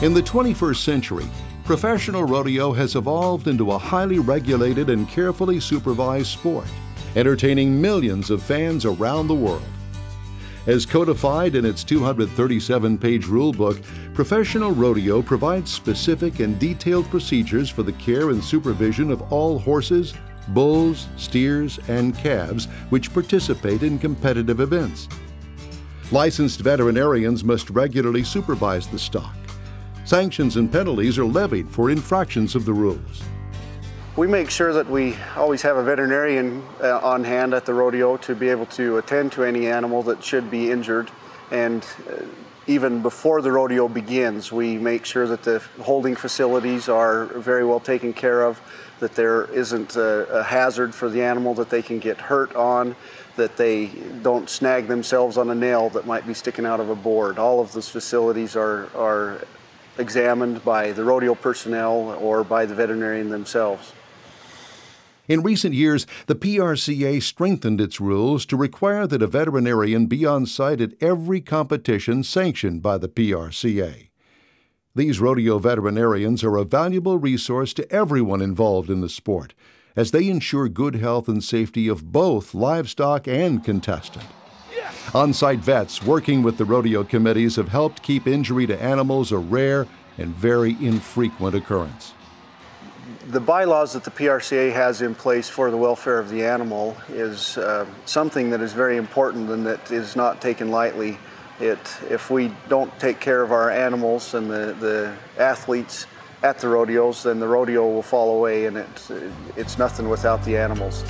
In the 21st century, professional rodeo has evolved into a highly regulated and carefully supervised sport, entertaining millions of fans around the world. As codified in its 237-page rulebook, professional rodeo provides specific and detailed procedures for the care and supervision of all horses, bulls, steers, and calves which participate in competitive events. Licensed veterinarians must regularly supervise the stock. Sanctions and penalties are levied for infractions of the rules. We make sure that we always have a veterinarian on hand at the rodeo to be able to attend to any animal that should be injured. And even before the rodeo begins, we make sure that the holding facilities are very well taken care of, that there isn't a hazard for the animal that they can get hurt on, that they don't snag themselves on a nail that might be sticking out of a board. All of those facilities are examined by the rodeo personnel or by the veterinarian themselves. In recent years, the PRCA strengthened its rules to require that a veterinarian be on site at every competition sanctioned by the PRCA. These rodeo veterinarians are a valuable resource to everyone involved in the sport, as they ensure good health and safety of both livestock and contestant. On-site vets working with the rodeo committees have helped keep injury to animals a rare and very infrequent occurrence. The bylaws that the PRCA has in place for the welfare of the animal is something that is very important and that is not taken lightly. If we don't take care of our animals and the athletes at the rodeos, then the rodeo will fall away, and it's nothing without the animals.